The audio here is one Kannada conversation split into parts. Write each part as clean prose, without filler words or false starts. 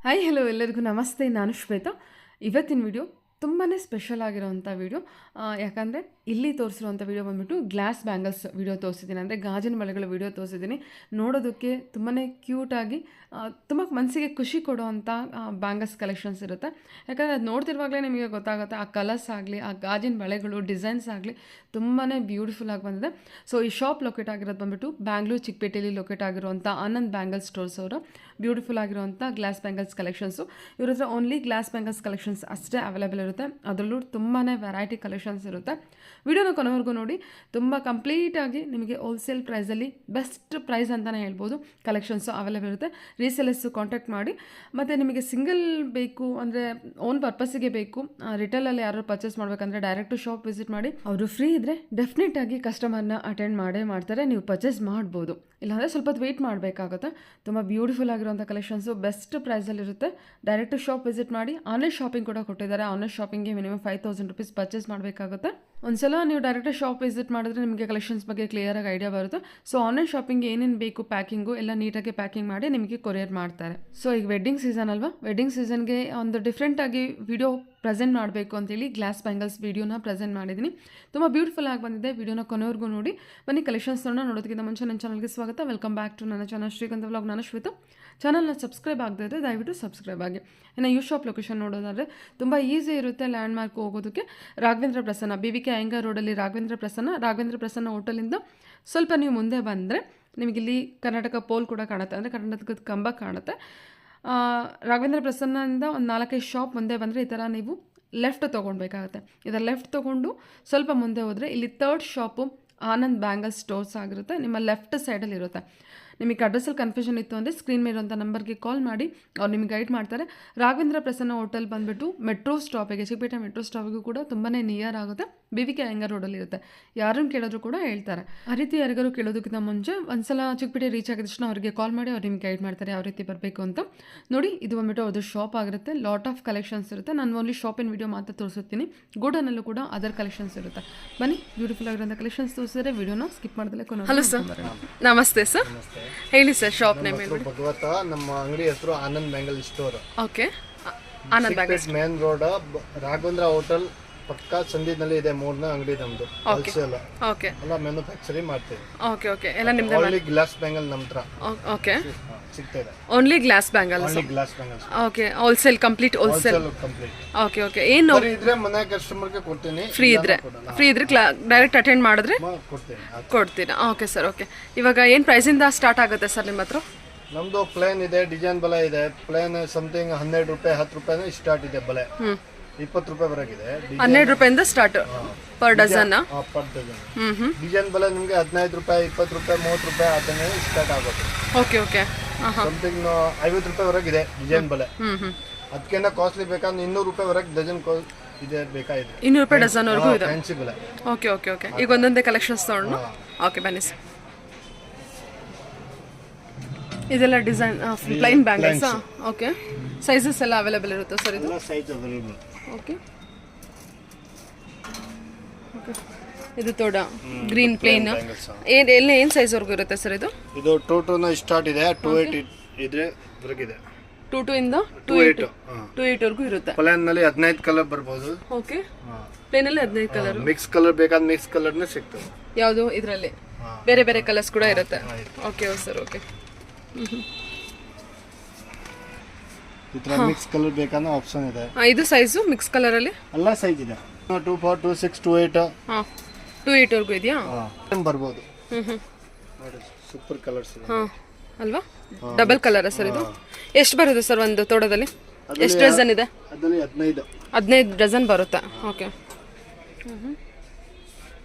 ಹಾಯ್ ಹಲೋ ಎಲ್ಲರಿಗೂ ನಮಸ್ತೆ. ನಾನು ಶ್ವೇತಾ. ಇವತ್ತಿನ ವಿಡಿಯೋ ತುಂಬಾ ಸ್ಪೆಷಲ್ ಆಗಿರೋವಂಥ ವಿಡಿಯೋ. ಯಾಕಂದರೆ ಇಲ್ಲಿ ತೋರಿಸಿರುವಂಥ ವಿಡಿಯೋ ಬಂದುಬಿಟ್ಟು ಗ್ಲಾಸ್ ಬ್ಯಾಂಗಲ್ಸ್ ವಿಡಿಯೋ ತೋರಿಸಿದ್ದೀನಿ. ಅಂದರೆ ಗಾಜಿನ ಬಳೆಗಳ ವಿಡಿಯೋ ತೋರಿಸಿದ್ದೀನಿ. ನೋಡೋದಕ್ಕೆ ತುಂಬಾ ಕ್ಯೂಟಾಗಿ ತುಂಬ ಮನಸ್ಸಿಗೆ ಖುಷಿ ಕೊಡುವಂಥ ಬ್ಯಾಂಗಲ್ಸ್ ಕಲೆಕ್ಷನ್ಸ್ ಇರುತ್ತೆ. ಯಾಕಂದರೆ ಅದು ನೋಡ್ತಿರುವಾಗಲೇ ನಿಮಗೆ ಗೊತ್ತಾಗುತ್ತೆ, ಆ ಕಲರ್ಸ್ ಆಗಲಿ, ಆ ಗಾಜಿನ ಬಳೆಗಳು ಡಿಸೈನ್ಸ್ ಆಗಲಿ ತುಂಬಾ ಬ್ಯೂಟಿಫುಲ್ ಆಗಿ ಬಂದಿದೆ. ಸೊ ಈ ಶಾಪ್ ಲೊಕೇಟ್ ಆಗಿರೋದು ಬಂದುಬಿಟ್ಟು ಬ್ಯಾಂಗ್ಳೂರು ಚಿಕ್ಕಪೇಟೆಯಲ್ಲಿ ಲೊಕೇಟ್ ಆಗಿರುವಂಥ ಆನಂದ್ ಬ್ಯಾಂಗಲ್ ಸ್ಟೋರ್ಸ್ ಅವರು ಬ್ಯೂಟಿಫುಲ್ ಆಗಿರುವಂಥ ಗ್ಲಾಸ್ ಬ್ಯಾಂಗಲ್ಸ್ ಕಲೆಕ್ಷನ್ಸು. ಇವ್ರ ಹತ್ರ ಓನ್ಲಿ ಗ್ಲಾಸ್ ಬ್ಯಾಂಗಲ್ಸ್ ಕಲೆಕ್ಷನ್ಸ್ ಅಷ್ಟೇ ಅವೈಲೇಬಲ್ ಇರುತ್ತೆ. ಅದರಲ್ಲೂ ತುಂಬಾ ವೆರೈಟಿ ಕಲೆಕ್ಷನ್ಸ್ ಇರುತ್ತೆ. ವಿಡಿಯೋನ ಕೊನೆವರೆಗೂ ನೋಡಿ. ತುಂಬ ಕಂಪ್ಲೀಟಾಗಿ ನಿಮಗೆ ಹೋಲ್ಸೇಲ್ ಪ್ರೈಸಲ್ಲಿ ಬೆಸ್ಟ್ ಪ್ರೈಸ್ ಅಂತಲೇ ಹೇಳ್ಬೋದು ಕಲೆಕ್ಷನ್ಸು ಅವೈಲೇಬಲ್ ಇರುತ್ತೆ. ರೀಸೇಲರ್ಸು ಕಾಂಟ್ಯಾಕ್ಟ್ ಮಾಡಿ. ಮತ್ತು ನಿಮಗೆ ಸಿಂಗಲ್ ಬೇಕು ಅಂದರೆ ಓನ್ ಪರ್ಪಸ್ಸಿಗೆ ಬೇಕು, ರಿಟೇಲಲ್ಲಿ ಯಾರು ಪರ್ಚೇಸ್ ಮಾಡಬೇಕಂದ್ರೆ ಡೈರೆಕ್ಟು ಶಾಪ್ ವಿಸಿಟ್ ಮಾಡಿ. ಅವರು ಫ್ರೀ ಇದ್ದರೆ ಡೆಫಿನೆಟಾಗಿ ಕಸ್ಟಮರ್ನ ಅಟೆಂಡ್ ಮಾಡೇ ಮಾಡ್ತಾರೆ, ನೀವು ಪರ್ಚೇಸ್ ಮಾಡ್ಬೋದು. ಇಲ್ಲಾಂದರೆ ಸ್ವಲ್ಪ ಹೊತ್ತು ವೆಯ್ಟ್ ಮಾಡಬೇಕಾಗುತ್ತೆ. ತುಂಬ ಬ್ಯೂಟಿಫುಲ್ ಆಗಿರುವಂಥ ಕಲೆಕ್ಷನ್ಸು ಬೆಸ್ಟ್ ಪ್ರೈಸಲ್ಲಿರುತ್ತೆ. ಡೈರೆಕ್ಟು ಶಾಪ್ ವಿಸಿಟ್ ಮಾಡಿ. ಆನ್ಲೈನ್ ಶಾಪಿಂಗ್ ಕೂಡ ಕೊಟ್ಟಿದ್ದಾರೆ. ಆನ್ಲೈನ್ ಶಾಪಿಂಗ್ಗೆ ಮಿನಿಮಮ್ 5000 ರೂಪೀಸ್ ಪರ್ಚೇಸ್ ಮಾಡಬೇಕಾಗುತ್ತೆ. ಒಂದ್ಸಲ ನೀವು ಡೈರೆಕ್ಟಾಗಿ ಶಾಪ್ ವಿಸಿಟ್ ಮಾಡಿದ್ರೆ ನಿಮಗೆ ಕಲೆಕ್ಷನ್ಸ್ ಬಗ್ಗೆ ಕ್ಲಿಯರಾಗಿ ಐಡಿಯಾ ಬರುತ್ತೆ. ಸೊ ಆನ್ಲೈನ್ ಶಾಪಿಂಗ್ ಏನೇನು ಬೇಕು ಪ್ಯಾಕಿಂಗು ಎಲ್ಲ ನೀಟಾಗಿ ಪ್ಯಾಕಿಂಗ್ ಮಾಡಿ ನಿಮಗೆ ಕೊರಿಯರ್ ಮಾಡ್ತಾರೆ. ಸೊ ಈಗ ವೆಡ್ಡಿಂಗ್ ಸೀಸನ್ ಅಲ್ವಾ, ವೆಡ್ಡಿಂಗ್ ಸೀಸನ್ಗೆ ಒಂದು ಡಿಫ್ರೆಂಟಾಗಿ ವಿಡಿಯೋ ಪ್ರೆಸೆಂಟ್ ಮಾಡಬೇಕು ಅಂತೇಳಿ ಗ್ಲಾಸ್ ಬ್ಯಾಂಗಲ್ಸ್ ವಿಡಿಯೋನ ಪ್ರೆಸೆಂಟ್ ಮಾಡಿದ್ದೀನಿ. ತುಂಬ ಬ್ಯೂಟಿಫುಲ್ ಆಗಿ ಬಂದಿದೆ. ವಿಡಿಯೋನ ಕೊನೆವರೆಗೂ ನೋಡಿ. ಬನ್ನಿ ಕಲೆಕ್ಷನ್ಸ್ ನೋಡೋದಕ್ಕಿಂತ ಮುಂಚೆ ನನ್ನ ಚಾನಲ್ಗೆ ಸ್ವಾಗತ. ವೆಲ್ಕಮ್ ಬ್ಯಾಕ್ ಟು ನನ್ನ ಚಾನಲ್ ಶ್ರೀಕಾಂತ್ ವ್ಲಾಗ್. ನಾನು ಶ್ವೇತಾ. ಚಾನಲ್ನ ಸಬ್ಸ್ಕ್ರೈಬ್ ಆಗದೇ ಇದ್ದರೆ ದಯವಿಟ್ಟು ಸಬ್ಸ್ಕ್ರೈಬ್ ಆಗಿ. ಇನ್ನು ಯು ಶಾಪ್ ಲೊಕೇಶನ್ ನೋಡೋದಾದರೆ ತುಂಬ ಈಸಿ ಇರುತ್ತೆ. ಲ್ಯಾಂಡ್ ಮಾರ್ಕ್ ಹೋಗೋದಕ್ಕೆ ರಾಘವೇಂದ್ರ ಪ್ರಸನ್ನ, BVK ಅಯ್ಯಂಗಾರ್ ರೋಡಲ್ಲಿ ರಾಘವೇಂದ್ರ ಪ್ರಸನ್ನ ಹೋಟೆಲಿಂದ ಸ್ವಲ್ಪ ನೀವು ಮುಂದೆ ಬಂದರೆ ನಿಮಗಿಲ್ಲಿ ಕರ್ನಾಟಕ ಪೋಲ್ ಕೂಡ ಕಾಣುತ್ತೆ, ಅಂದರೆ ಕರ್ನಾಟಕದ ಕಂಬ ಕಾಣುತ್ತೆ. ರಾಘವೇಂದ್ರ ಪ್ರಸನ್ನದಿಂದ ಒಂದು 4-5 ಶಾಪ್ ಮುಂದೆ ಬಂದರೆ ಈ ಥರ ನೀವು ಲೆಫ್ಟ್ ತೊಗೊಳ್ಬೇಕಾಗತ್ತೆ. ಇದರ ಲೆಫ್ಟ್ ತೊಗೊಂಡು ಸ್ವಲ್ಪ ಮುಂದೆ ಹೋದರೆ ಇಲ್ಲಿ 3rd shop Anand bangle stores ಆಗಿರುತ್ತೆ. ನಿಮ್ಮ ಲೆಫ್ಟ್ ಸೈಡಲ್ಲಿ ಇರುತ್ತೆ. ನಿಮಗೆ ಅಡ್ರೆಸ್ಸಲ್ಲಿ ಕನ್ಫ್ಯೂಷನ್ ಇತ್ತು ಅಂದರೆ ಸ್ಕ್ರೀನ್ ಮೇಲೆ ಇರುವಂಥ ನಂಬರ್ಗೆ ಕಾಲ್ ಮಾಡಿ, ಅವ್ರು ನಿಮಗೆ ಗೈಡ್ ಮಾಡ್ತಾರೆ. ರಾಘವೇಂದ್ರ ಪ್ರಸನ್ನ ಹೋಟೆಲ್ ಬಂದುಬಿಟ್ಟು ಮೆಟ್ರೋ ಸ್ಟಾಪಿಗೆ, ಚಿಕ್ಕಪೇಟೆ ಮೆಟ್ರೋ ಸ್ಟಾಪಿಗೂ ಕೂಡ ತುಂಬಾ ನಿಯರ್ ಆಗುತ್ತೆ. BVK ಅಯ್ಯಂಗಾರ್ ರೋಡಲ್ಲಿ ಇರುತ್ತೆ. ಯಾರನ್ನು ಕೇಳಿದ್ರು ಕೂಡ ಹೇಳ್ತಾರೆ. ಆ ರೀತಿ ಯಾರಿಗಾರು ಕೇಳೋದಕ್ಕಿಂತ ಮುಂಚೆ ಒಂದ್ಸಲ ಚಿಕ್ಕಪೇಟೆ ರೀಚ್ ಆಗಿದ ತಕ್ಷಣ ಅವರಿಗೆ ಕಾಲ್ ಮಾಡಿ ಅವ್ರು ನಿಮ್ಗೆ ಗೈಡ್ ಮಾಡ್ತಾರೆ ಯಾವ ರೀತಿ ಬರಬೇಕು ಅಂತ. ನೋಡಿ, ಇದು ಬಂದುಬಿಟ್ಟು ಅವ್ರದ್ದು ಶಾಪ್ ಆಗಿರುತ್ತೆ. ಲಾಟ್ ಆಫ್ ಕಲೆಕ್ಷನ್ಸ್ ಇರುತ್ತೆ. ನಾನು ಓನ್ಲಿ ಶಾಪಿನ ವಿಡಿಯೋ ಮಾತ್ರ ತೋರಿಸುತ್ತೀನಿ. ಗೋಡನಲ್ಲೂ ಕೂಡ ಅದರ್ ಕಲೆಕ್ಷನ್ಸ್ ಇರುತ್ತೆ. ಬನ್ನಿ, ಬ್ಯೂಟಿಫುಲ್ ಆಗಿರೋಂಥ ಕಲೆಕ್ಷನ್ಸ್ ತೋರಿಸಿದ್ರೆ ವಿಡಿಯೋನ ಸ್ಕಿಪ್ ಮಾಡಿದ್ರೆ ಕೊನೆ. ಹಲೋ ಸರ್, ನಮಸ್ತೆ ಸರ್. ಹೇಳಿ ಸರ್, ಶಾಪ್ ನೇಮ್ ಏನು? ಭಗವತ. ನಮ್ಮ ಅಂಗಡಿ ಹೆಸರು Anand bangle store. Okay, Anand bangle main road, Raghavendra hotel ಪಕ್ಕ ಸಂದಿನಲ್ಲಿ ಇದೆ. 3ನೇ ಅಂಗಡಿ ನಮ್ದು. ಹೋಲ್ಸೇಲ್. ಓಕೆ, ಎಲ್ಲ ಮ್ಯಾನುಫ್ಯಾಕ್ಚರಿಂಗ್ ಮಾಡ್ತೀವಿ. ಓಕೆ ಓಕೆ, ಎಲ್ಲ ನಿಮ್ದು. ಓನ್ಲಿ ಗ್ಲಾಸ್ ಬ್ಯಾಂಗಲ್ ನಮ್ಮ ಹತ್ರ ಓಕೆ, ಸಿಗ್ತದೆ. Only glass bangle. Only glass bangle. Okay, wholesale, complete wholesale. Complete. Okay okay. ಏನು ಇದ್ರೆ ಮನೆ ಕಸ್ಟಮರ್ಗೆ ಕೊಡ್ತೀನಿ. ಫ್ರೀ ಇದ್ರೆ ಡೈರೆಕ್ಟ್ ಅಟೆಂಡ್ ಮಾಡಿದ್ರೆ ಕೊಡ್ತೀನಿ, ಕೊಡ್ತೀರಾ? Okay sir. ಓಕೆ, ಇವಾಗ ಏನು ಪ್ರೈಸಿಂದ ಸ್ಟಾರ್ಟ್ ಆಗುತ್ತೆ ಸರ್ ನಿಮ್ಮ ಹತ್ರ? ನಮ್ದು ಪ್ಲೇನ್ ಇದೆ, ಡಿಸೈನ್ ಬಲೆ ಇದೆ. ಪ್ಲೇನ್ ಸಮಥಿಂಗ್ 12 ರೂಪಾಯಿ 10 ರೂಪಾಯಿ ಸ್ಟಾರ್ಟ್ ಇದೆ. ಬಲೆ 20 ರೂಪಾಯಿ ವರೆಗಿದೆ. 12 ರೂಪಾಯಿಂದ start per dozen. Per dozen. Design ಬಲೆ ನಿಮಗೆ 15 ರೂಪಾಯಿ 20 ರೂಪಾಯಿ 30 ರೂಪಾಯಿ ಅದನ್ನೇ ಸ್ಟಾರ್ಟ್ ಆಗುತ್ತೆ. Okay okay. ಸಮಥಿಂಗ್ 50 ರೂಪಾಯಿ ವರೆಗಿದೆ ಡಿಸೈನ್ ಬಲೆ. ಅದಕ್ಕಿಂತ ಕಾಸ್ಟ್ಲಿ ಬೇಕಾದ್ರೆ 200 ರೂಪಾಯಿ ವರೆಗೆ ಡಜನ್ ಇದೆ ಬೇಕಾಗಿದೆ. 200 ರೂಪಾಯಿ ಡಜನ್ ವರೆಗೂ ಇದೆ. ಫ್ಯಾನ್ಸಿ ಬಲೆ. Okay okay okay. ಈಗ ಒಂದೊಂದೇ ಕಲೆಕ್ಷನ್ಸ್ ತಗೊಂಡು. ಓಕೆ, ಬನ್ನಿ ಸರ್. ಇದೆಲ್ಲ design plain bangles. Okay, sizes ಎಲ್ಲ ಅವೈಲೇಬಲ್ ಇರುತ್ತೆ ಸರ್? ಇದು ಸೈಜ್ ಅವೈಲೇಬಲ್. Okay okay. ಇದು ತೋಡ ಗ್ರೀನ್ ಪ್ಲೇನ್ ಏನು ಸೈಜ್ವರೆಗೂ ಇರುತ್ತೆ ಸರ್ ಇದು? ಇದು 2 ಸ್ಟಾರ್ಟ್ ಇದೆ. 28 ಇದ್ರೆ ವರೆಗಿದೆ. 2 ಇಂದ 28 ವರೆಗೂ ಇರುತ್ತೆ. ಪ್ಲೇನ್ ನಲ್ಲಿ 15 ಕಲರ್ ಬರ್ಬೋದು. ಓಕೆ, ಪ್ಲೇನ್ ಅಲ್ಲಿ 15 ಕಲರ್. ಮಿಕ್ಸ್ ಕಲರ್ ಬೇಕಾದ ಮಿಕ್ಸ್ ಕಲರ್ನೇ ಸಿಗ್ತದೆ. ಯಾವುದು ಇದರಲ್ಲಿ ಬೇರೆ ಬೇರೆ ಕಲರ್ಸ್ ಕೂಡ ಇರುತ್ತೆ. Okay sir. ಓಕೆ, ಈ ತರ ಮಿಕ್ಸ್ ಕಲರ್ ಬೇಕಾದ್ರೆ ಆಪ್ಷನ್ ಇದೆ. ಇದು ಸೈಜು ಮಿಕ್ಸ್ ಕಲರ್ ಅಲ್ಲಿ ಎಲ್ಲ ಸೈಜ್ ಇದೆ. 24, 26, 28. 28 ವರೆಗೂ ಇದೆಯಾ? ಬರ್ಬೋದು. ನೋಡಿ, ಸೂಪರ್ ಕಲರ್ಸ್ ಇದೆ. ಅಲ್ವಾ? ಡಬಲ್ ಕಲರ್ ಸರ್ ಇದು. ಎಷ್ಟು ಬರುತ್ತೆ ಸರ್ ಒಂದು ತೋಡದಲ್ಲಿ? ಎಷ್ಟು ಡಜನ್ ಇದೆ? ಅದರಲ್ಲಿ 15 ಡಜನ್ ಬರುತ್ತೆ. ಓಕೆ.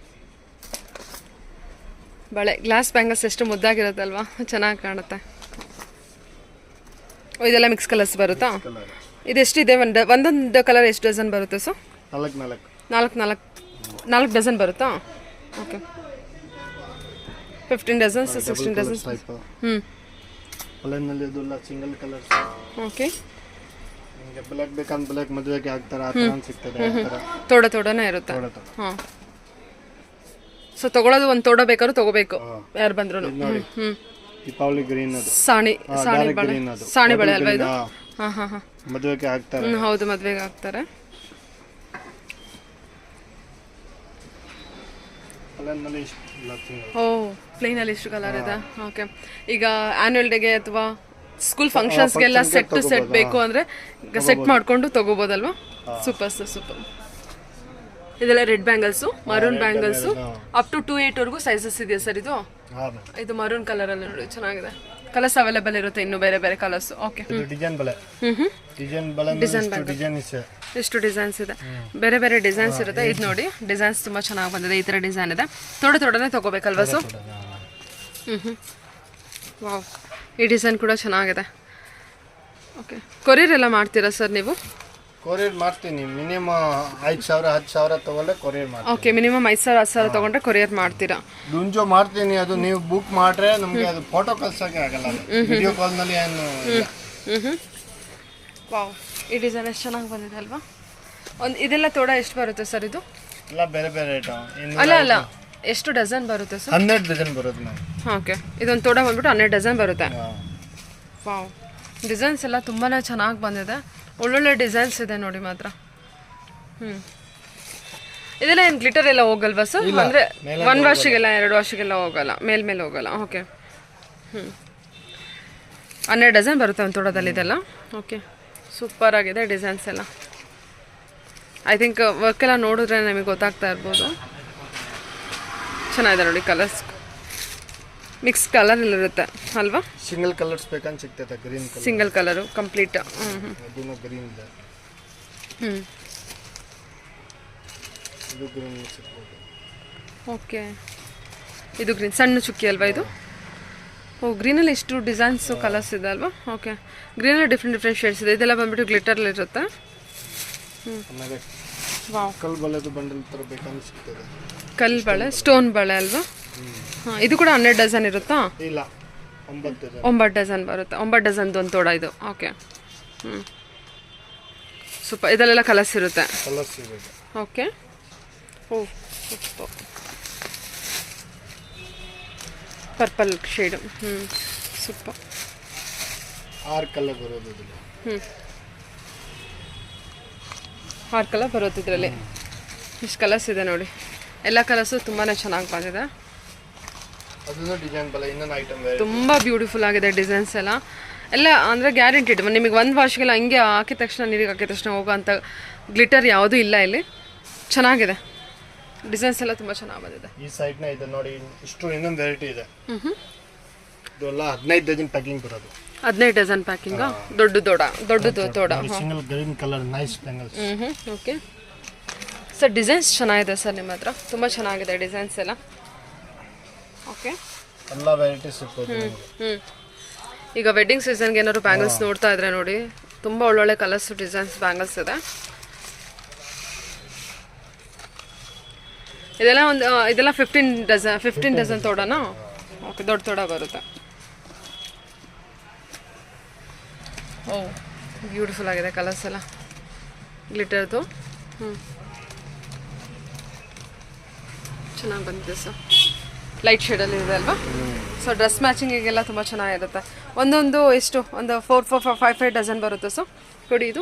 ಬಳೆ ಗ್ಲಾಸ್ ಬ್ಯಾಂಗಲ್ಸ್ ಎಷ್ಟು ಮುದ್ದಾಗಿರುತ್ತೆ ಅಲ್ವಾ, ಚೆನ್ನಾಗಿ ಕಾಣುತ್ತೆ. ಇದೆಲ್ಲ ಮಿಕ್ಸ್ ಕಲರ್ಸ್ ಬರುತ್ತಾ? ಇದೆಷ್ಟಿದೆ? ಒಂದೊಂದು ಕಲರ್ ಎಷ್ಟು ಡಜನ್ ಬರುತ್ತೆ ಸರ್? 4 ಡಜನ್ ಬರುತ್ತಾ? Okay, 15 dozens 16 dozens. ಪ್ಲೇನ್ನಲ್ಲಿ ಇದೆಲ್ಲ ಸಿಂಗಲ್ ಕಲರ್ಸ್. ಓಕೆ, ನಿಮಗೆ ಬ್ಲಾಕ್ ಬೇಕಂದ್ರೆ ಬ್ಲಾಕ್ ಮದುವೆಗೆ ಹಾಕ್ತಾರೆ, ಆ ಥರ ಸಿಗ್ತದೆ. ತೋಡನೇ ಇರುತ್ತೆ. ಹಾಂ, ಸೊ ತಗೊಳ್ಳೋದು ಒಂದು ತೋಡ ಬೇಕಾದ್ರೂ ತಗೋಬೇಕು ಯಾರು ಬಂದ್ರು. ದೀಪಾವಳಿ ಗ್ರೀನ್ ಅದು ಸಾಣಿ ಬಳೆ ಅಲ್ವಾ ಇದು? ಹಾಂ ಹಾಂ ಹಾಂ ಮದುವೆಗೆ ಹಾಕ್ತಾರೆ. ಹೌದು, ಮದುವೆಗೆ ಹಾಕ್ತಾರೆ. ಓ, ಪ್ಲೇನಲ್ಲಿ ಇಷ್ಟು ಕಲರ್ ಇದೆ. ಓಕೆ, ಈಗ ಆನ್ಯುವಲ್ ಡೇಗೆ ಅಥವಾ ಸ್ಕೂಲ್ ಫಂಕ್ಷನ್ಸ್ಗೆಲ್ಲ ಸೆಟ್ ಬೇಕು ಅಂದರೆ ಸೆಟ್ ಮಾಡಿಕೊಂಡು ತೊಗೋಬೋದಲ್ವಾ? Super sir, super. ಇದೆಲ್ಲ red bangles, maroon bangles, up to 2.8 ವರೆಗೂ ಸೈಜಸ್ ಇದೆಯಾ ಸರ್ ಇದು? ಇದು ಮರೂನ್ ಕಲರಲ್ಲಿ ನೋಡಿ, ಚೆನ್ನಾಗಿದೆ. ಕಲರ್ಸ್ ಅವೈಲೇಬಲ್ ಇರುತ್ತೆ, ಇನ್ನು ಬೇರೆ ಬೇರೆ ಕಲರ್ಸ್. ಓಕೆ, ಡಿಸೈನ್ ಬಲೆ, ಎಷ್ಟು ಡಿಸೈನ್ಸ್ ಇದೆ, ಬೇರೆ ಬೇರೆ ಡಿಸೈನ್ಸ್ ಇರುತ್ತೆ. ಇದು ನೋಡಿ, ಡಿಸೈನ್ಸ್ ತುಂಬ ಚೆನ್ನಾಗಿ ಬಂದಿದೆ. ಈ ಥರ ಡಿಸೈನ್ ಇದೆ, ಥೋಡನೆ ತೊಗೋಬೇಕಲ್ವಾ ಸೊ? ವಾವ್, ಈ ಡಿಸೈನ್ ಕೂಡ ಚೆನ್ನಾಗಿದೆ. ಓಕೆ, ಕೊರಿಯರ್ ಎಲ್ಲ ಮಾಡ್ತೀರಾ ಸರ್ ನೀವು? ಕೊರಿಯರ್ ಮಾಡ್ತೀನಿ. ಮಿನಿಮಮ್ 5,000 10,000 ತಗೊಂಡ್ರೆ ಕೊರಿಯರ್ ಮಾಡ್ತೀನಿ. ಓಕೆ, ಮಿನಿಮಮ್ 5,000 10,000 ತಗೊಂಡ್ರೆ ಕೊರಿಯರ್ ಮಾಡ್ತೀರಾ? ಡುಂಜೋ ಮಾಡ್ತೀನಿ. ಅದು ನೀವು ಬುಕ್ ಮಾಡ್ರೆ ನಮಗೆ ಅದು ಫೋಟೋ ಕಳ್ಸೋಕೆ ಆಗಲ್ಲ, ವಿಡಿಯೋ ಕಾಲ್ನಲ್ಲಿ ಏನು. ವಾವ್, ಈ ಡಿಸೈನ್ ಎಷ್ಟು ಚೆನ್ನಾಗಿ ಬಂದಿದೆ ಅಲ್ವಾ? ಇದೆಲ್ಲ ತೋಡ ಎಷ್ಟು ಬರುತ್ತೆ ಸರ್ ಇದು? ಎಲ್ಲ ಬೇರೆ ಬೇರೆ ರೇಟ್. ಅಲ್ಲ, ಎಷ್ಟು ಡಜನ್ ಬರುತ್ತೆ ಸರ್? 12 ಡಜನ್ ಬರುತ್ತೆ ನಾವು. ಓಕೆ, ಇದೊಂದು ತೋಡ ಬಂದ್ಬಿಟ್ಟು 12 ಡಜನ್ ಬರುತ್ತೆ. ವಾವ್, ಡಿಸೈನ್ಸ್ ಎಲ್ಲ ತುಂಬಾ ಚೆನ್ನಾಗಿ ಬಂದಿದೆ. ಒಳ್ಳೊಳ್ಳೆ ಡಿಸೈನ್ಸ್ ಇದೆ ನೋಡಿ ಮಾತ್ರ. ಇದೆಲ್ಲ ಏನು ಗ್ಲಿಟರ್ ಎಲ್ಲ ಹೋಗಲ್ವಾ ಸರ್? ಅಂದರೆ 1 ವಾಶಿಗೆಲ್ಲ 2 ವಾಶಿಗೆಲ್ಲ ಹೋಗಲ್ಲ, ಮೇಲ್ಮೇಲೆ ಹೋಗಲ್ಲ. ಓಕೆ, 12 ಡಜನ್ ಬರುತ್ತೆ ಒಂದು ತೋಟದಲ್ಲಿ ಇದೆಲ್ಲ. ಓಕೆ, ಸೂಪರ್ ಆಗಿದೆ ಡಿಸೈನ್ಸ್ ಎಲ್ಲ. ಐ ಥಿಂಕ್ ವರ್ಕ್ ಎಲ್ಲ ನೋಡಿದ್ರೆ ನಮಗೆ ಗೊತ್ತಾಗ್ತಾ ಇರ್ಬೋದು. ಚೆನ್ನಾಗಿದೆ ನೋಡಿ, ಕಲರ್ಸ್ ಮಿಕ್ಸ್ ಕಲರ್ ಇರುತ್ತೆ ಅಲ್ವಾ? ಸಿಂಗಲ್ ಕಲರ್ಸ್ ಬೇಕಂತ ಸಿಗ್ತೈತೆ. Green colour, single colour complete. ಅದನ್ನು ಗ್ರೀನ್ ಇದೆ, ಇದು ಗ್ರೀನ್ ಸಿಗ್ಬೋದು. ಓಕೆ, ಇದು ಗ್ರೀನ್ ಸಣ್ಣ ಚುಕ್ಕಿ ಅಲ್ವಾ ಇದು? ಓ, ಗ್ರೀನಲ್ಲಿ ಎಷ್ಟು ಡಿಸೈನ್ಸು ಕಲರ್ಸ್ ಇದೆ ಅಲ್ವಾ? ಓಕೆ, ಗ್ರೀನಲ್ಲಿ ಡಿಫ್ರೆಂಟ್ ಶೇಡ್ಸ್ ಇದೆ. ಇದೆಲ್ಲ ಬಂದ್ಬಿಟ್ಟು ಗ್ಲಿಟರ್ಲಿ ಇರುತ್ತೆ. ವಾವ್, ಕಲ್ ಬಳೆದು ಬಂಡಲ್ ಥರ ಬೇಕಂತ ಸಿಗ್ತದೆ. ಕಲ್ ಬಳೆ, ಸ್ಟೋನ್ ಬಳೆ ಅಲ್ವಾ? ಹಾಂ, ಇದು ಕೂಡ 12 ಡಜನ್ ಇರುತ್ತಾ? ಇಲ್ಲ, 9 ಡಜನ್. 9 ಡಜನ್ ಬರುತ್ತೆ. 9 ಡಜನ್ದು ಒಂದು ತೋಡ ಇದು. Okay, super. ಇದರಲ್ಲೆಲ್ಲ ಕಲರ್ಸ್ ಇರುತ್ತೆ. ಕಲರ್ಸ್ ಇರುತ್ತೆ. ಓಕೆ, ಓ super. Purple shade, super. 6 colour ಬರೋದು ಇದರಲ್ಲಿ. 6 ಕಲರ್ ಬರುತ್ತೆ ಇದರಲ್ಲಿ. ಇಷ್ಟು ಕಲರ್ಸ್ ಇದೆ ನೋಡಿ. ಎಲ್ಲ ಕಲರ್ಸು ತುಂಬಾ ಚೆನ್ನಾಗಿ ಬಂದಿದೆ. ಅದನ್ನು ಡಿಸೈನ್ ಬಲ್ಲ, ಇನ್ನೊಂದು ಐಟಮ್ ಬೇರೆ. ತುಂಬ ಬ್ಯೂಟಿಫುಲ್ ಆಗಿದೆ ಡಿಸೈನ್ಸ್ ಎಲ್ಲ. ಎಲ್ಲ ಅಂದರೆ ಗ್ಯಾರಂಟಿಡ್, ನಿಮಗೆ 1 ವಾಶ್ಗೆಲ್ಲ ಹಿಂಗೆ ಹಾಕಿದ ತಕ್ಷಣ, ನೀರಿಗೆ ಹಾಕಿದ ತಕ್ಷಣ ಹೋಗೋಂಥ ಗ್ಲಿಟರ್ ಯಾವುದೂ ಇಲ್ಲ ಇಲ್ಲಿ. ಚೆನ್ನಾಗಿದೆ, ಡಿಸೈನ್ಸ್ ಎಲ್ಲ ತುಂಬ ಚೆನ್ನಾಗಿ ಬಂದಿದೆ. ಈ ಸೈಡ್ನ ಇದೆ ನೋಡಿ, ಇಷ್ಟು ಇನ್ನೊಂದು ವೆರೈಟಿ ಇದೆ. ಇದೆಲ್ಲ 15 ಡಜನ್ ಪ್ಯಾಕಿಂಗ್ ಬರೋದು. 15 ಡಜನ್ ಪ್ಯಾಕಿಂಗಾ? ದೊಡ್ಡದು ತೋಡ. Single green colour nice bangles. Okay sir, designs ಚೆನ್ನಾಗಿದೆ ಸರ್ ನಿಮ್ಮ ಹತ್ರ, ತುಂಬ ಚೆನ್ನಾಗಿದೆ ಡಿಸೈನ್ಸ್ ಎಲ್ಲ. ಓಕೆ, ಎಲ್ಲ ವೆರೈಟೀಸ್ ಸಿಗ್ಬೋದು. ಈಗ ವೆಡ್ಡಿಂಗ್ ಸೀಸನ್ಗೆ ಏನಾದ್ರು ಬ್ಯಾಂಗಲ್ಸ್ ನೋಡ್ತಾ ಇದ್ರೆ ನೋಡಿ, ತುಂಬ ಒಳ್ಳೊಳ್ಳೆ ಕಲರ್ಸ್ ಡಿಸೈನ್ಸ್ ಬ್ಯಾಂಗಲ್ಸ್ ಇದೆ. ಇದೆಲ್ಲ 15 ಡಜನ್ ತೋಡನಾ? ಓಕೆ, ದೊಡ್ಡ ತೋಡ ಬರುತ್ತೆ. ಓ, ಬ್ಯೂಟಿಫುಲ್ ಆಗಿದೆ ಕಲರ್ಸ್ ಎಲ್ಲ, ಗ್ಲಿಟರ್ದು. ಚೆನ್ನಾಗಿ ಬಂದಿದೆ ಸರ್, ಲೈಟ್ ಶೇಡಲ್ಲಿ ಇದೆ ಅಲ್ವಾ? ಸೊ ಡ್ರೆಸ್ ಮ್ಯಾಚಿಂಗಿಗೆಲ್ಲ ತುಂಬ ಚೆನ್ನಾಗಿರುತ್ತೆ. ಒಂದೊಂದು ಎಷ್ಟು ಒಂದು 4-5 ಡಜನ್ ಬರುತ್ತೆ ಸರ್ ಕೊಡಿ. ಇದು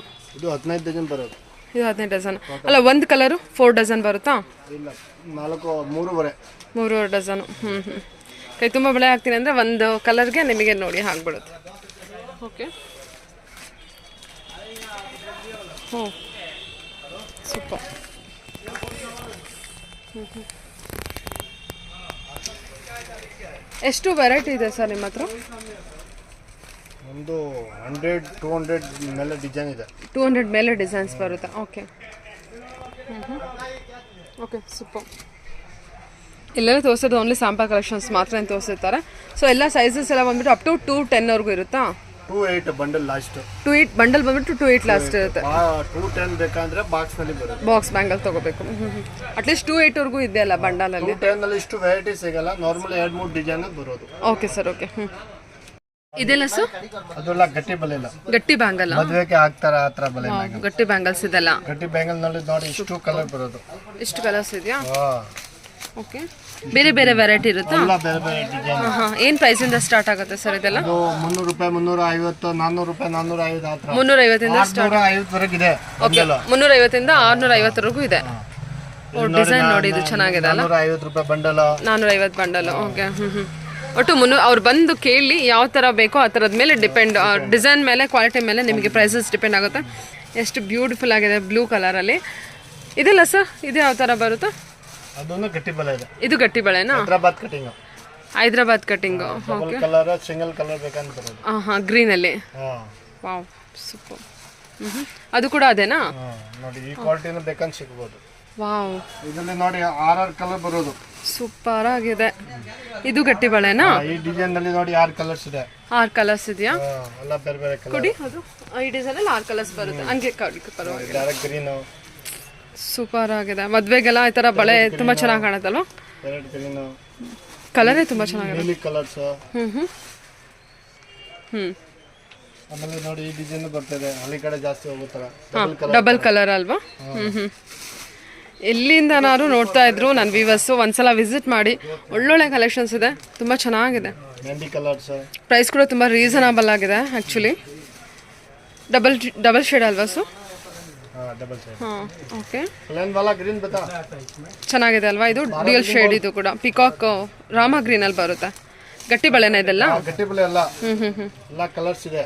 15 ಡಜನ್ ಬರೋದು. ಇದು 15 ಡಜನ್ ಅಲ್ಲ, ಒಂದು ಕಲರು 4 ಡಜನ್ ಬರುತ್ತಾ? ಇಲ್ಲ, 3.5 ಡಜನು. ಕೈ ತುಂಬ ಬಳೆ ಹಾಕ್ತೀನಿ ಅಂದರೆ ಒಂದು ಕಲರ್ಗೆ ನಿಮಗೆ ನೋಡಿ ಹಾಕ್ಬಿಡುತ್ತೆ. ಓಕೆ, ಹ್ಞೂ ಸೂಪರ್. ಎಷ್ಟು ವೆರೈಟಿ ಇದೆ ಸರ್ ನಿಮ್ಮ ಹತ್ರ? ಒಂದು 100-200 ಮೇಲೆ ಡಿಸೈನ್ ಇದೆ. 200 ಮೇಲೆ ಡಿಸೈನ್ಸ್ ಬರುತ್ತೆ. Okay, okay super. ಇಲ್ಲೆಲ್ಲ ತೋರಿಸೋದು ಓನ್ಲಿ ಸ್ಯಾಂಪಲ್ ಕಲೆಕ್ಷನ್ಸ್ ಮಾತ್ರ ತೋರಿಸಿರ್ತಾರೆ. ಸೊ ಎಲ್ಲ ಸೈಜಸ್ ಎಲ್ಲ ಬಂದ್ಬಿಟ್ಟು ಅಪ್ ಟು 210ವರೆಗೂ ಇರುತ್ತಾ? 2.8 ಬಂಡಲ್ ಲಾಸ್ಟ್. 2.8 ಬಂಡಲ್ ಬಂದ್ಬಿಟ್ಟು 2.8 ಲಾಸ್ಟ್ ಇರುತ್ತೆ. 210 ಬೇಕಂದ್ರೆ ಬಾಕ್ಸ್ ನಲ್ಲಿ ಬರುತ್ತೆ. ಬಾಕ್ಸ್ ಬ್ಯಾಂಗಲ್ ತಗೋಬೇಕು. ಅಟ್ಲೀಸ್ಟ್ 2.8ವರೆಗೂ ಇದೆಯಲ್ಲ ಬಂಡಲಲ್ಲಿ. 210 ನಲ್ಲಿ ಇಷ್ಟು ವೆರೈಟಿ ಸಿಗಲ್ಲ, ನಾರ್ಮಲ್ 2-3 ಡಿಸೈನ್ ಬರೋದು. Okay sir, okay. ಇದೆಲ್ಲ ಸರ್ ಅದೆಲ್ಲ ಗಟ್ಟಿ ಬಲೆ ಇಲ್ಲ, ಗಟ್ಟಿ ಬ್ಯಾಂಗಲ್ ಮದುವೆಗೆ ಹಾಕ್ತಾರ ಆ ತರ ಬಲೆ. ಗಟ್ಟಿ ಬ್ಯಾಂಗಲ್ಸ್ ಇದೆಲ್ಲ. ಗಟ್ಟಿ ಬ್ಯಾಂಗಲ್ ನಲ್ಲಿ ನೋಡಿ ಇಷ್ಟು ಕಲರ್ ಬರೋದು. ಇಷ್ಟು ಕಲರ್ಸ್ ಇದೆಯಾ? ಹಾ, ಓಕೆ. ಬೇರೆ ಬೇರೆ ವೆರೈಟಿ ಇರುತ್ತಾ? ಎಲ್ಲ ಬೇರೆ ಬೇರೆ ಡಿಸೈನ್. ಏನು ಪ್ರೈಸಿಂದ ಸ್ಟಾರ್ಟ್ ಆಗುತ್ತೆ ಸರ್ ಇದೆಲ್ಲ? ಅದು 300 ರೂಪಾಯಿ, 350, 400 ರೂಪಾಯಿ, 450 ಆ ಥರ. 350ಇಂದ 650 ಇದೆ. ಓಕೆ, 350ಇಂದ 650ವರೆಗೂ ಇದೆ. ಡಿಸೈನ್ ನೋಡಿ, ಇದು ಚೆನ್ನಾಗಿದೆ ಅಲ್ಲ? 450 ರೂಪಾಯಿ ಬಂಡಲ್. 450 ಬಂಡಲ್. ಓಕೆ. ಒಟ್ಟು ಅವ್ರು ಬಂದು ಕೇಳಿ ಯಾವ ಥರ ಬೇಕೋ ಆ ಥರದ ಮೇಲೆ ಡಿಪೆಂಡ್, ಡಿಸೈನ್ ಮೇಲೆ, ಕ್ವಾಲಿಟಿ ಮೇಲೆ ನಿಮಗೆ ಪ್ರೈಸಸ್ ಡಿಪೆಂಡ್ ಆಗುತ್ತೆ. ಎಷ್ಟು ಬ್ಯೂಟಿಫುಲ್ ಆಗಿದೆ ಬ್ಲೂ ಕಲರಲ್ಲಿ. ಇದೆಲ್ಲ ಸರ್, ಇದು ಯಾವ ಥರ ಬರುತ್ತೆ? ಅದೊಂದು ಗಟ್ಟಿ ಬಳೆ ಇದೆ. ಇದು ಗಟ್ಟಿ ಬಳೆನಾ? Hyderabad cutting. Hyderabad cutting. Okay. Colour single colour ಬೇಕಂತ ಬರೋದು. ಗ್ರೀನಲ್ಲಿ. ಹಾಂ, ವಾವ್, ಸೂಪರ್. ಅದು ಕೂಡ ಅದೇನಾ? ನೋಡಿ, ಈ ಕ್ವಾಲಿಟಿನ ಬೇಕಂತ ಸಿಗ್ಬೋದು. ವಾವ್, ಇದರಲ್ಲಿ ನೋಡಿ 6 ಕಲರ್ ಬರೋದು. ಸೂಪರ್ ಆಗಿದೆ. ಇದು ಗಟ್ಟಿ ಬಳೆನಾ? ಈ ಡಿಸೈನ್ ನಲ್ಲಿ ನೋಡಿ 6 ಕಲರ್ಸ್ ಇದೆ. 6 ಕಲರ್ಸ್ ಇದೆಯಾ? ಎಲ್ಲ ಬೇರೆ ಬೇರೆ ಕಲರ್. ಕೊಡಿ, ಅದು ಈ ಡಿಸೈನ್ ಅಲ್ಲಿ 6 ಕಲರ್ಸ್ ಬರುತ್ತೆ. ಹಂಗೆ ಪರವಾಗಿಲ್ಲ. Direct green. ಸೂಪರ್ ಆಗಿದೆ. ಮದ್ವೆಗೆಲ್ಲ ಈ ತರ ಬಳೆ ತುಂಬಾ ಚೆನ್ನಾಗಿ ಕಾಣುತ್ತಲ್ವಾ? ಡೈರೆಕ್ಟ್ ಗ್ರೀನ್ ಕಲರೇ ತುಂಬಾ ಚೆನ್ನಾಗಿದೆ. ನೀಲಿ ಕಲರ್ಸ್. ಹ್ಮ್. ಆಮೇಲೆ ನೋಡಿ, ಈ ಡಿಸೈನ್ ಬರ್ತದೆ, ಹಳ್ಳಿ ಕಡೆ ಜಾಸ್ತಿ ಹೋಗುತ್ತಾರೆ. ಡಬಲ್ ಕಲರ್ ಅಲ್ವಾ? ಎಲ್ಲಿಂದನಾರು ನೋಡ್ತಾ ಇದ್ರು ನನ್ನ ವ್ಯೂವರ್ಸು, ಒಂದ್ಸಲ ವಿಸಿಟ್ ಮಾಡಿ. ಒಳ್ಳೊಳ್ಳೆ ಕಲೆಕ್ಷನ್ಸ್ ಇದೆ, ತುಂಬ ಚೆನ್ನಾಗಿದೆ. ಮೆಹಂದಿ ಕಲರ್ಸ್. ಪ್ರೈಸ್ ಕೂಡ ತುಂಬ ರೀಸನಬಲ್ ಆಗಿದೆ ಆ್ಯಕ್ಚುಲಿ. ಡಬಲ್ ಶೇಡ್ ಅಲ್ವಾ ಸು? Double shade. ಹಾಂ, ಓಕೆ. ಪ್ಲೇನ್ ವಾಲಾ ಗ್ರೀನ್ ಬತಾ. ಚೆನ್ನಾಗಿದೆ ಅಲ್ವಾ? ಇದು ಡ್ಯೂಯಲ್ ಶೇಡ್. ಇದು ಕೂಡ ಪಿಕಾಕ್ ರಾಮ ಗ್ರೀನಲ್ಲಿ ಬರುತ್ತೆ. ಗಟ್ಟಿ ಬಳೆನ ಇದೆಲ್ಲ? ಗಟ್ಟಿ ಬಳೆ ಅಲ್ಲ, ಎಲ್ಲ ಕಲರ್ಸ್ ಇದೆ.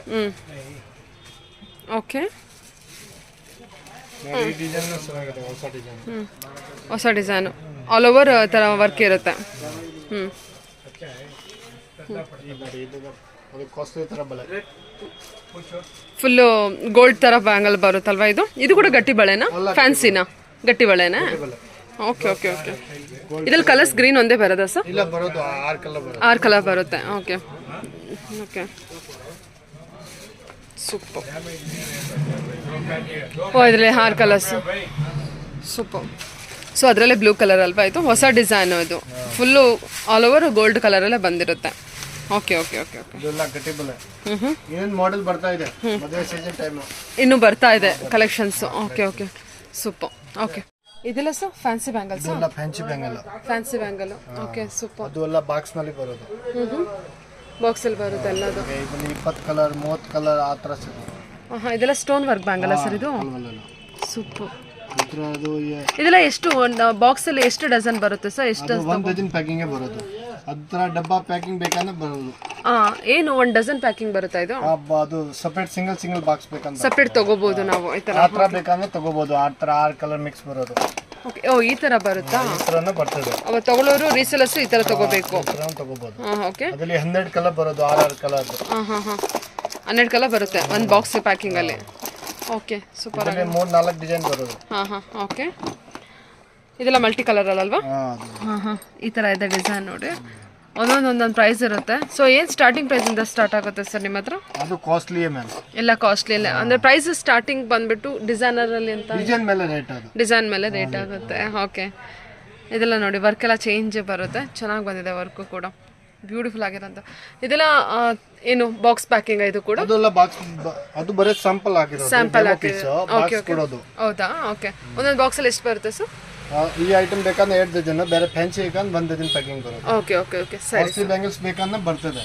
ಓಕೆ. ಈ ಡಿಸೈನ್ ಚೆನ್ನಾಗಿದೆ, ಹೊಸ ಡಿಸೈನ್. ಹೊಸ ಡಿಸೈನು, ಆಲ್ ಓವರ್ ಥರ ವರ್ಕ್ ಇರುತ್ತೆ. ಅದು ಕಾಸ್ಟ್ಲಿ ಥರ ಬಳೆ. ಫುಲ್ಲು ಗೋಲ್ಡ್ ಥರ ಬ್ಯಾಂಗಲ್ ಬರುತ್ತಲ್ವಾ ಇದು? ಇದು ಕೂಡ ಗಟ್ಟಿ ಬಳೆನಾ? ಫ್ಯಾನ್ಸಿನಾ? ಗಟ್ಟಿ ಬಳೆನಾ? Okay okay okay. ಇದ್ರಲ್ಲಿ ಕಲರ್ಸ್ ಗ್ರೀನ್ ಒಂದೇ ಬರೋದಾ ಸರ್? ಇಲ್ಲ, ಬರೋದು 6 ಕಲರ್ ಬರುತ್ತೆ. 6 ಕಲರ್ ಬರುತ್ತೆ. Okay okay, super. ಓ, ಇದರಲ್ಲಿ 6 ಕಲರ್ಸ್. ಸೂಪರ್. ಸೊ ಅದರಲ್ಲೇ ಬ್ಲೂ ಕಲರ್ ಅಲ್ವಾ ಇದು? ಹೊಸ ಡಿಸೈನು ಇದು. ಫುಲ್ಲು ಆಲ್ ಓವರ್ ಗೋಲ್ಡ್ ಕಲರಲ್ಲೇ ಬಂದಿರುತ್ತೆ. Okay okay okay okay. ಇದೆಲ್ಲ ಗಟ್ಟಿ ಬಳೆ. ಏನೇನು ಮಾಡೆಲ್ ಬರ್ತಾ ಇದೆ, ಮದುವೆ ಸೀಸನ್ ಟೈಮ್ ಇನ್ನೂ ಬರ್ತಾ ಇದೆ collections. Okay okay, super. Okay, ಇದೆಲ್ಲ ಸರ್ ಫ್ಯಾನ್ಸಿ ಬ್ಯಾಂಗಲ್ಸ್? ಇದೆಲ್ಲ fancy bangle. Fancy bangle. Okay, super. ಅದು ಎಲ್ಲ ಬಾಕ್ಸ್ ನಲ್ಲಿ ಬರೋದು. ಬಾಕ್ಸಲ್ಲಿ ಬರುತ್ತೆ ಎಲ್ಲದು. ಇದರಲ್ಲಿ 20 ಕಲರ್, 30 ಕಲರ್ ಆ ಥರ ಸಿಗುತ್ತೆ. ಇದೆಲ್ಲ ಸ್ಟೋನ್ ವರ್ಕ್ ಬ್ಯಾಂಗಲ್ಲ ಸರ್ ಇದು? ಸೂಪರ್. ಇದೆಲ್ಲ ಎಷ್ಟು ಬಾಕ್ಸಲ್ಲಿ ಎಷ್ಟು ಡಜನ್ ಬರುತ್ತೆ ಸರ್? ಎಷ್ಟು? 1 ಡಜನ್ ಪ್ಯಾಕಿಂಗ್ ಬರೋದು. ಅದರ ಡಬ್ಬಾ ಪ್ಯಾಕಿಂಗ್ ಬೇಕಂದ್ರೆ ಬರೋದು. ಏನು 1 ಡಜನ್ ಪ್ಯಾಕಿಂಗ್ ಬರುತ್ತಾ ಇದು? ಅದು ಸಪರೇಟ್ ಸಿಂಗಲ್ ಬಾಕ್ಸ್ ಬೇಕಂದ್ರೆ ಸಪರೇಟ್ ತಗೋಬಹುದು ನಾವು. ಈ ತರ ಆ ಥರ ಬೇಕಂದ್ರೆ ತಗೋಬಹುದು. ಆ ಥರ 6 ಕಲರ್ ಮಿಕ್ಸ್ ಬರೋದು. ಓಕೆ. ಓ, ಈ ತರ ಬರುತ್ತಾ? ಈ ಥರನೇ ಬರ್ತದೆ. ಅವ ತಗೊಳ್ಳೋರು ರೀಸೆಲರ್ಸ್ ಈ ತರ ತಗೋಬೇಕು. ತಗೋಬಹುದು. ಓಕೆ. ಅದರಲ್ಲಿ 12 ಕಲರ್ ಬರೋದು, 6 ಕಲರ್. 12 ಕಲರ್ ಬರುತ್ತೆ ಒಂದು ಬಾಕ್ಸ್ ಪ್ಯಾಕಿಂಗ್ ಅಲ್ಲಿ. Okay, super. 3-4 ಡಿಸೈನ್ ಬರೋದು. ಓಕೆ. ಇದೆಲ್ಲ ಮಲ್ಟಿ ಕಲರ್ ಅಲ್ವಾ? ಹಾಂ, ಈ ಥರ ಇದೆ ಡಿಸೈನ್ ನೋಡಿ. ಒಂದೊಂದು ಪ್ರೈಸ್ ಇರುತ್ತೆ. ಸೊ ಏನು ಸ್ಟಾರ್ಟಿಂಗ್ ಪ್ರೈಸಿಂದ ಸ್ಟಾರ್ಟ್ ಆಗುತ್ತೆ ಸರ್ ನಿಮ್ಮ ಹತ್ರ? ಅದು ಕಾಸ್ಟ್ಲಿಯೇ ಮ್ಯಾಮ್. ಎಲ್ಲ ಕಾಸ್ಟ್ಲಿ ಅಲ್ಲ ಅಂದರೆ ಪ್ರೈಸ್ ಸ್ಟಾರ್ಟಿಂಗ್ ಬಂದ್ಬಿಟ್ಟು ಡಿಸೈನರಲ್ಲಿ ಅಂತ ಡಿಸೈನ್ ಮೇಲೆ ರೇಟ್. ಅದು ಡಿಸೈನ್ ಮೇಲೆ ರೇಟ್ ಆಗುತ್ತೆ. ಓಕೆ. ಇದೆಲ್ಲ ನೋಡಿ ವರ್ಕ್ ಎಲ್ಲ ಚೇಂಜ್ ಬರುತ್ತೆ. ಚೆನ್ನಾಗಿ ಬಂದಿದೆ ವರ್ಕು ಕೂಡ, ಬ್ಯೂಟಿಫುಲ್ ಆಗಿರೋಂಥ. ಇದೆಲ್ಲ ಏನು ಬಾಕ್ಸ್ ಪ್ಯಾಕಿಂಗ್? ಇದು ಕೂಡ ಅದೆಲ್ಲ ಬಾಕ್ಸ್. ಅದು ಬರೀ ಸ್ಯಾಂಪಲ್ ಆಗಿರೋದು. ಸ್ಯಾಂಪಲ್ ಹಾಕಿದೆ. ಬಾಕ್ಸ್ ಕೊಡೋದು. ಹೌದಾ? ಓಕೆ. ಒಂದೊಂದು ಬಾಕ್ಸಲ್ಲಿ ಎಷ್ಟು ಬರುತ್ತೆ ಸರ್? ಈ ಐಟಮ್ ಬೇಕಂದ್ರೆ 2 ಡಜನ್, ಬೇರೆ ಫ್ಯಾನ್ಸಿ ಬೇಕಂದ್ರೆ 1 ಡಜನ್ ಪ್ಯಾಕಿಂಗ್ ಬರೋದು. ಓಕೆ ಓಕೆ ಓಕೆ, ಸರಿ. ಕಾಸ್ಟ್ಲಿ ಬ್ಯಾಂಗಲ್ಸ್ ಬೇಕಂದ್ರೆ ಬರ್ತದೆ.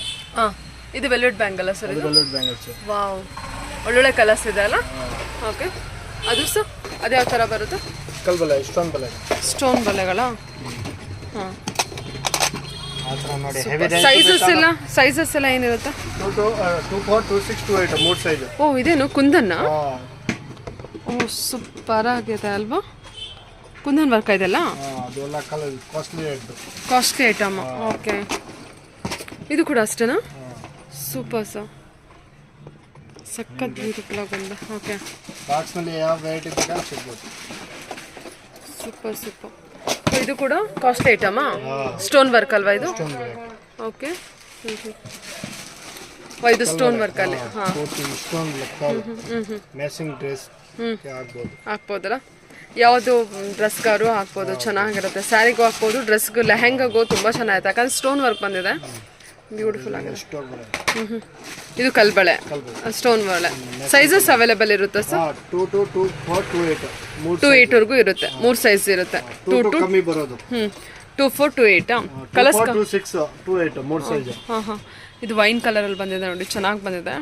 ಇದು ವೆಲ್ವೆಟ್ ಬ್ಯಾಂಗಲ್ಲ ಸರ್? ಇದು ವೆಲ್ವೆಟ್ ಬ್ಯಾಂಗಲ್ಸ್. ವಾವ್, ಒಳ್ಳೊಳ್ಳೆ ಕಲರ್ಸ್ ಇದೆ ಅಲ್ಲ? ಓಕೆ. ಅದು ಸರ್ ಅದು ಯಾವ ಥರ ಬರುತ್ತೆ? ಕಲ್ ಬಳೆ, ಸ್ಟೋನ್ ಬಳೆ. ಸ್ಟೋನ್ ಬಳೆಗಳ? ಹಾಂ. ನೋಡಿ, ಸೈಜಸ್ ಎಲ್ಲ ಏನಿರುತ್ತೆ? 24, 26, 28 3 ಸೈಜ್. ಓ, ಇದೇನು ಕುಂದನ್ನ? ಓ, ಸೂಪರ್ ಆಗಿದೆ ಅಲ್ವಾ? ಕುಂದನ್ ವರ್ಕ್ ಇದೆಲ್ಲ? ಅದೆಲ್ಲ ಕಲರ್ ಕಾಸ್ಟ್ಲಿ ಐಟಮ್. ಓಕೆ. ಇದು ಕೂಡ ಅಷ್ಟೇನಾ? ಸೂಪರ್ ಸರ್, ಸಖತ್ ಬ್ಯೂಟಿಫುಲ್ ಆಗಿ ಬಂದ. ಓಕೆ. ಬಾಕ್ಸ್ನಲ್ಲಿ ಯಾವ ವೆರೈಟಿ ಬೇಕಾದ್ರೆ ಸಿಗ್ಬೋದು. Super super. ಇದು ಕೂಡ ಕಾಸ್ಟ್ಲಿ ಐಟಮಾ? ಸ್ಟೋನ್ ವರ್ಕ್ ಅಲ್ವಾ ಇದು? ಓಕೆ. ಇದು ಸ್ಟೋನ್ ವರ್ಕ್ ಅಲ್ಲಿ. ಮ್ಯಾಚಿಂಗ್ ಡ್ರೆಸ್ ಹಾಕ್ಬೋದಲ್ಲ? ಯಾವುದು ಡ್ರೆಸ್ಗಾರು ಹಾಕ್ಬೋದು, ಚೆನ್ನಾಗಿರುತ್ತೆ. ಸ್ಯಾರಿಗೂ ಹಾಕ್ಬೋದು, ಡ್ರೆಸ್ಗೂ, ಲೆಹೆಂಗಾಗೂ ತುಂಬ ಚೆನ್ನಾಗಿರುತ್ತೆ. ಯಾಕಂದ್ರೆ ಸ್ಟೋನ್ ವರ್ಕ್ ಬಂದಿದೆ, ಬ್ಯೂಟಿಫುಲ್ ಆಗಿದೆ. ಇದು ಕಲ್ಬಳೆ, ಸ್ಟೋನ್ ಬಳೆ. ಸೈಜಸ್ ಅವೈಲೇಬಲ್ ಇರುತ್ತೆ ಸರ್? 2 to 2, 4, 2, 8. 2, 8 ವರೆಗೂ ಇರುತ್ತೆ. 3 ಸೈಜ್ ಇರುತ್ತೆ. 2 to 2 ಕಮ್ಮಿ ಬರೋದು. 2428 ಕಲರ್ಸ್ 26 28 ಮೂರು ಸೈಜ್. ಹಾಂ ಇದು ವೈನ್ ಕಲರಲ್ಲಿ ಬಂದಿದೆ ನೋಡಿ, ಚೆನ್ನಾಗಿ ಬಂದಿದೆ.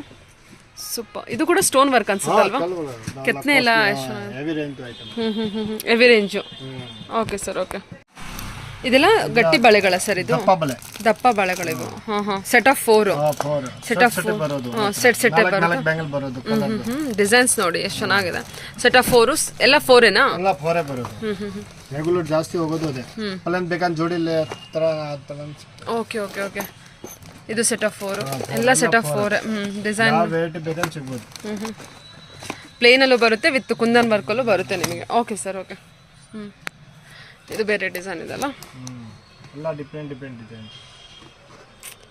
ಸೂಪರ್. ಇದು ಕೂಡ ಸ್ಟೋನ್ ವರ್ಕ್ ಅನ್ಸುತ್ತಲ್ವಾ? ಕೆತ್ತನೆ ಎಲ್ಲ heavy range item. Heavy range. Okay sir, okay. ಇದೆಲ್ಲ ಗಟ್ಟಿ ಬಳೆಗಳ ಸರ್? ಇದು ದಪ್ಪ ಬಳೆಗಳಿವು. Set of 4. Set of 4 set ಬರೋದು. ಡಿಸೈನ್ಸ್ ನೋಡಿ ಎಷ್ಟು ಚೆನ್ನಾಗಿದೆ. ಸೆಟ್ ಆಫ್ 4 ಎಲ್ಲ 4 ಎಲ್ಲ 4 ಬರೋದು. ರೆಗ್ಯುಲರ್ ಜಾಸ್ತಿ ಹೋಗೋದು ಅದೇ. ಅಲ್ಲಂತ ಬೇಕಂತ ಜೋಡಿಲಿ ತರ. Okay okay okay. ಇದು ಸೆಟ್ ಆಫ್ 4 ಎಲ್ಲ ಸೆಟ್ ಆಫ್ 4. ಡಿಸೈನ್ ವೇಟ್ ಬೇಕಂತ ಸಿಗ್ಬೋದು. ಪ್ಲೇನಲ್ಲೂ ಬರುತ್ತೆ, ವಿತ್ ಕುಂದನ್ ವರ್ಕಲ್ಲೂ ಬರುತ್ತೆ ನಿಮಗೆ. Okay sir, okay. ಇದು ಬೇರೆ ಡಿಸೈನ್ ಇದೆಲ್ಲ, ಎಲ್ಲ ಡಿಫ್ರೆಂಟ್ ಡಿಸೈನ್.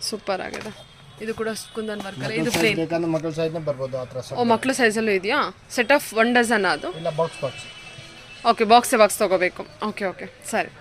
ಸೂಪರ್ ಆಗಿದೆ. ಇದು ಕೂಡ ಕುಂದನ್ ವರ್ಕ್ ಅಲ್ಲ, ಇದು ಪ್ಲೇನ್. ಬೇಕಂದ್ರೆ ಮಕ್ಕಳ ಸೈಜ್ನ ಬರ್ಬೋದು ಆ ಥರ. ಓ, ಮಕ್ಕಳು ಸೈಜಲ್ಲೂ ಇದೆಯಾ? ಸೆಟ್ ಆಫ್ 1 ಡಜನ್ ಅದು? ಇಲ್ಲ, ಬಾಕ್ಸ್. ಓಕೆ, ಬಾಕ್ಸ್ ತಗೋಬೇಕು. ಓಕೆ ಓಕೆ, ಸರಿ.